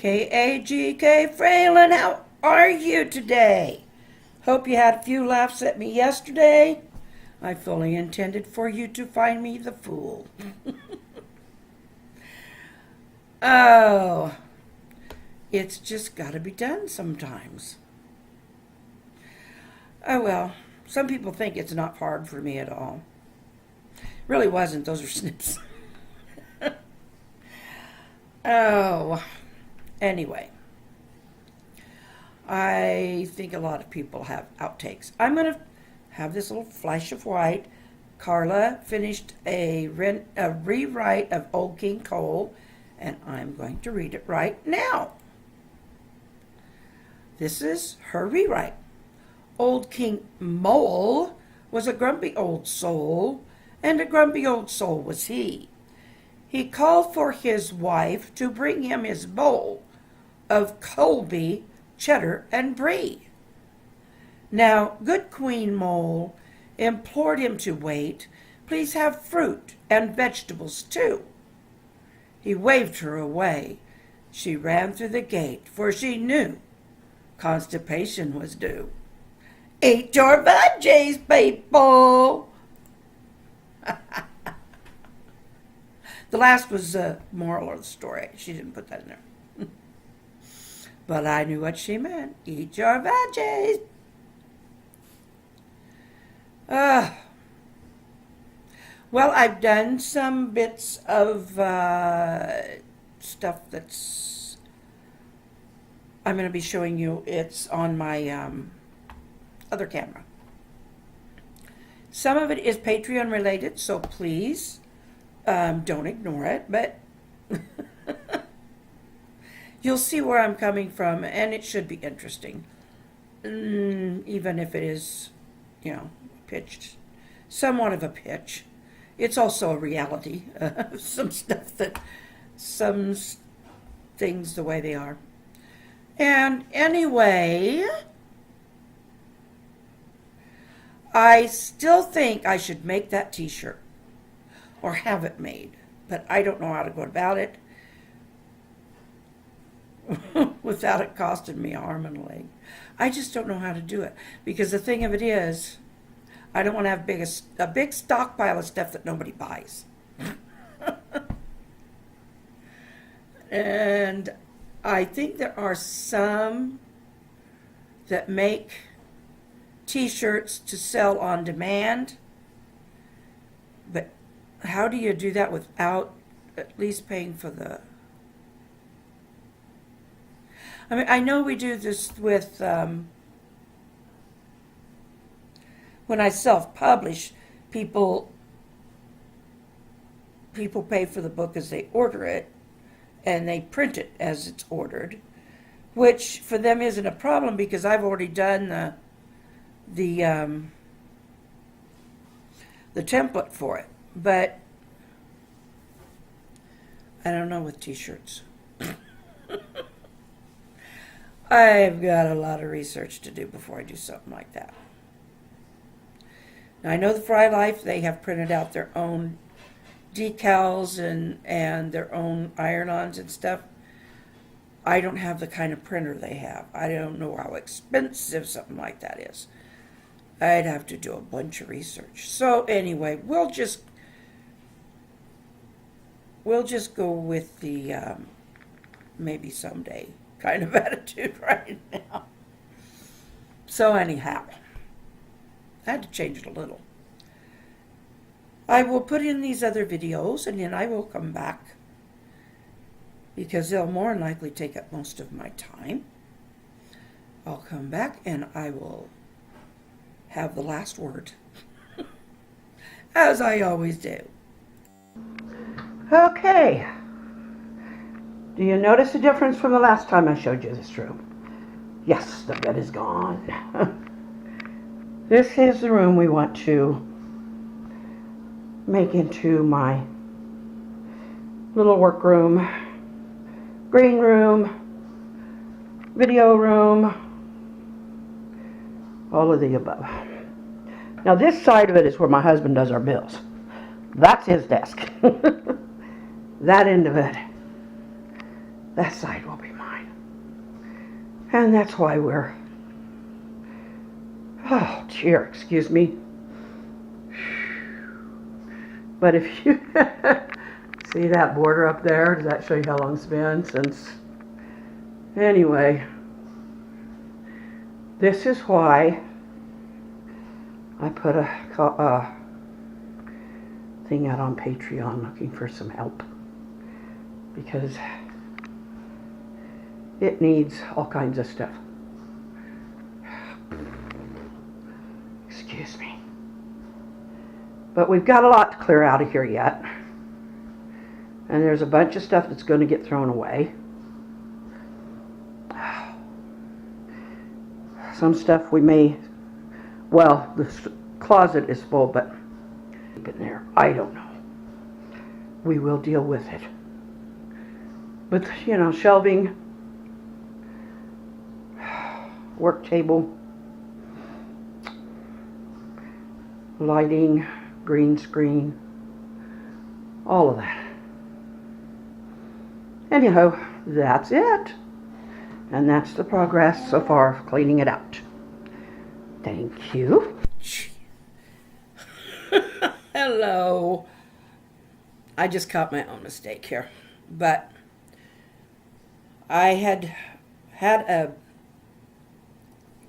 AKA GK Fralin. How are you today? Hope you had a few laughs at me yesterday. I fully intended for you to find me the fool. Oh, it's just got to be done sometimes. Oh well, some people think it's not hard for me at all. Really wasn't. Those are snips. Oh, anyway. I think a lot of people have outtakes. I'm going to have this little flash of white. Carla finished a rewrite of Old King Cole, and I'm going to read it right now. This is her rewrite. Old King Mole was a grumpy old soul, and a grumpy old soul was he. He called for his wife to bring him his bowl of Colby, cheddar, and brie. Now, good Queen Mole implored him to wait. Please have fruit and vegetables too. He waved her away. She ran through the gate, for she knew constipation was due. Eat your veggies, people! The last was the moral of the story. She didn't put that in there. But I knew what she meant. Eat your veggies. Well, I've done some bits of stuff that's... I'm going to be showing you. It's on my other camera. Some of it is Patreon related, so please don't ignore it. But you'll see where I'm coming from, and it should be interesting. Even if it is, pitched. Somewhat of a pitch. It's also a reality. Some things the way they are. And anyway, I still think I should make that t-shirt or have it made, but I don't know how to go about it without it costing me an arm and a leg. I just don't know how to do it, because the thing of it is, I don't want to have a big stockpile of stuff that nobody buys. And I think there are some that make t-shirts to sell on demand, but how do you do that without at least paying for the... I mean, I know we do this with... when I self-publish, people pay for the book as they order it, and they print it as it's ordered, which for them isn't a problem because I've already done the template for it. But I don't know with t-shirts. I've got a lot of research to do before I do something like that. Now, I know the Fry Life, they have printed out their own decals and their own iron-ons and stuff. I don't have the kind of printer they have. I don't know how expensive something like that is. I'd have to do a bunch of research. So anyway, we'll just go with the maybe someday kind of attitude right now. So anyhow, I had to change it a little. I will put in these other videos, and then I will come back because they'll more than likely take up most of my time. I'll come back and I will have the last word, as I always do. Okay. Do you notice a difference from the last time I showed you this room? Yes, the bed is gone. This is the room we want to make into my little workroom, green room, video room, all of the above. Now this side of it is where my husband does our bills. That's his desk. That end of it, that side will be mine. And that's why we're, oh dear, excuse me. But if you see that border up there, does that show you how long it's been since? Anyway, this is why I put a thing out on Patreon looking for some help, because it needs all kinds of stuff. Excuse me. But we've got a lot to clear out of here yet. And there's a bunch of stuff that's going to get thrown away. Some stuff we may, well, the closet is full, but keep it in there. I don't know. We will deal with it. But, you know, shelving, work table, lighting, green screen, all of that. Anyhow, that's it. And that's the progress so far of cleaning it out. Thank you. Hello. I just caught my own mistake here. But I had a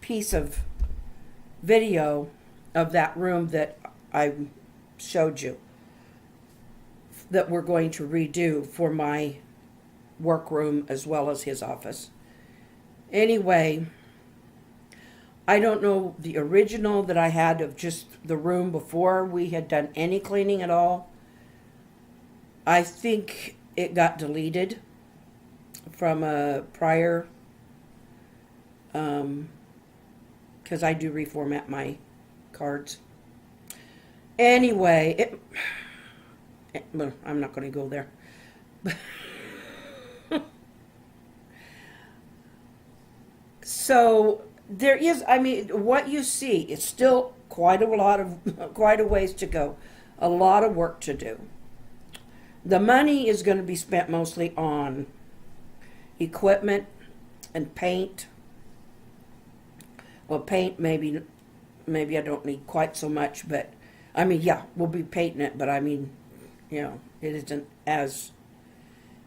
piece of video of that room that I showed you that we're going to redo for my workroom as well as his office. Anyway, I don't know the original that I had of just the room before we had done any cleaning at all. I think it got deleted from a prior, because I do reformat my cards. Anyway, well, I'm not going to go there. So there is, I mean, what you see is still quite a ways to go, a lot of work to do. The money is going to be spent mostly on equipment and paint. Well, paint maybe I don't need quite so much, but I mean, yeah, we'll be painting it, but I mean, you know, it isn't as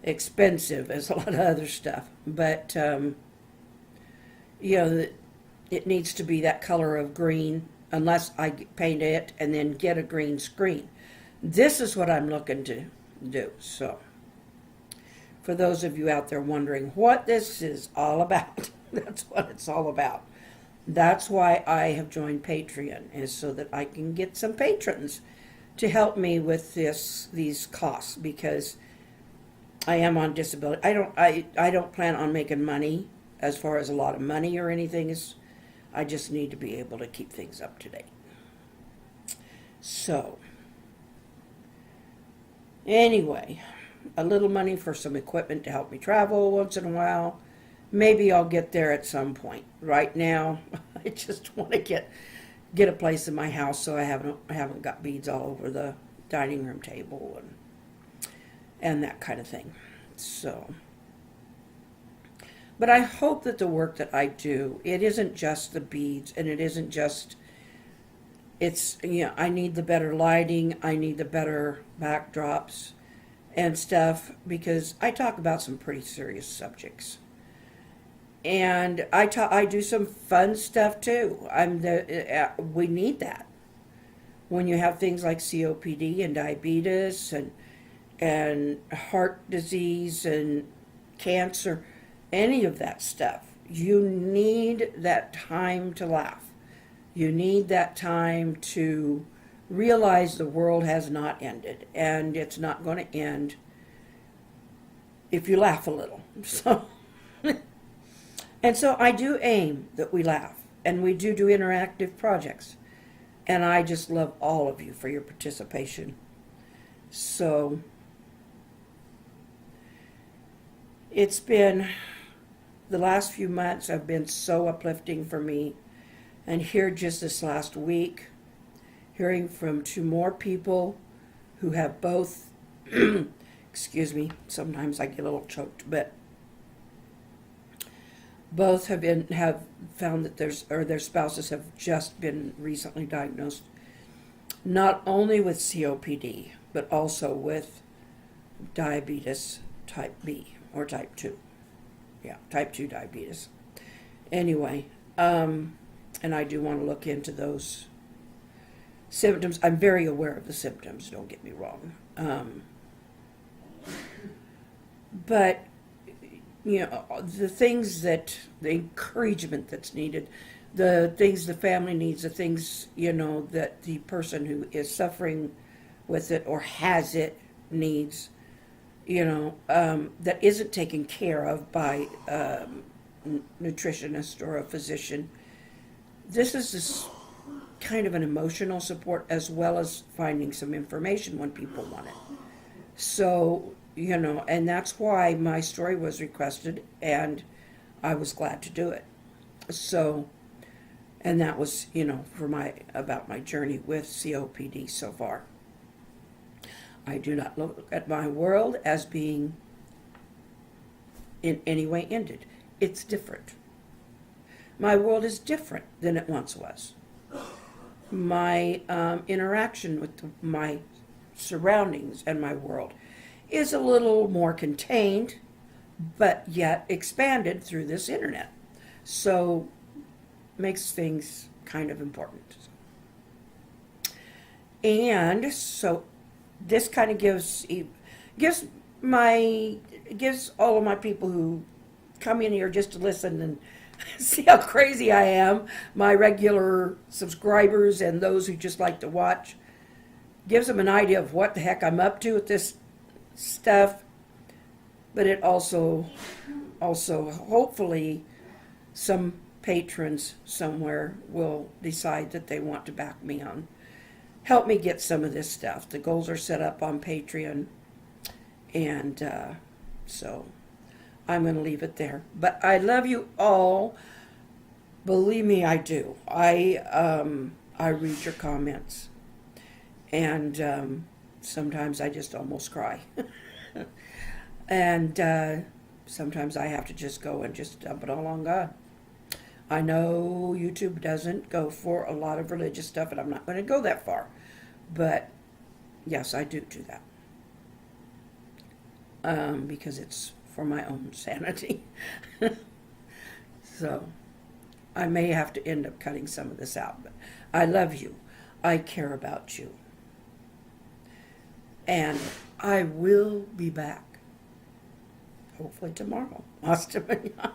expensive as a lot of other stuff. But you know, it needs to be that color of green, unless I paint it and then get a green screen. This is what I'm looking to do. So, for those of you out there wondering what this is all about, that's what it's all about. That's why I have joined Patreon, is so that I can get some patrons to help me with these costs, because I am on disability. I don't plan on making money, as far as a lot of money or anything. I just need to be able to keep things up to date. So, anyway, a little money for some equipment to help me travel once in a while. Maybe I'll get there at some point. Right now, I just want to get a place in my house so I haven't got beads all over the dining room table and that kind of thing. So, but I hope that the work that I do, it isn't just the beads, and it isn't just, it's, you know, I need the better lighting, I need the better backdrops and stuff, because I talk about some pretty serious subjects. And I do some fun stuff too. We need that. When you have things like COPD and diabetes and heart disease and cancer, any of that stuff, you need that time to laugh. You need that time to realize the world has not ended, and it's not going to end if you laugh a little. So, and so I do aim that we laugh, and we do interactive projects, and I just love all of you for your participation. So, it's been, the last few months have been so uplifting for me. And here just this last week, hearing from 2 more people who have both, excuse me, sometimes I get a little choked, but Both have found that their spouses have just been recently diagnosed not only with COPD but also with diabetes type B or type 2. Yeah, type 2 diabetes. Anyway, and I do want to look into those symptoms. I'm very aware of the symptoms, don't get me wrong. But, the encouragement that's needed, the things the family needs, the things, that the person who is suffering with it or has it needs, that isn't taken care of by a nutritionist or a physician. This is this kind of an emotional support as well as finding some information when people want it. So, and that's why my story was requested, and I was glad to do it. So, and that was, about my journey with COPD so far. I do not look at my world as being in any way ended. It's different. My world is different than it once was. My interaction with my surroundings and my world is a little more contained, but yet expanded through this internet. So, makes things kind of important. And so, this kind of gives all of my people who come in here just to listen and see how crazy I am, my regular subscribers and those who just like to watch, gives them an idea of what the heck I'm up to with this stuff. But it also hopefully some patrons somewhere will decide that they want to back me on, help me get some of this stuff. The goals are set up on Patreon, and so I'm going to leave it there. But I love you all. Believe me, I do. I read your comments, and sometimes I just almost cry. And sometimes I have to just go and just dump it all on God. I know YouTube doesn't go for a lot of religious stuff, and I'm not going to go that far. But yes, I do that. Because it's for my own sanity. So I may have to end up cutting some of this out. But I love you. I care about you. And I will be back. Hopefully tomorrow. Hasta mañana.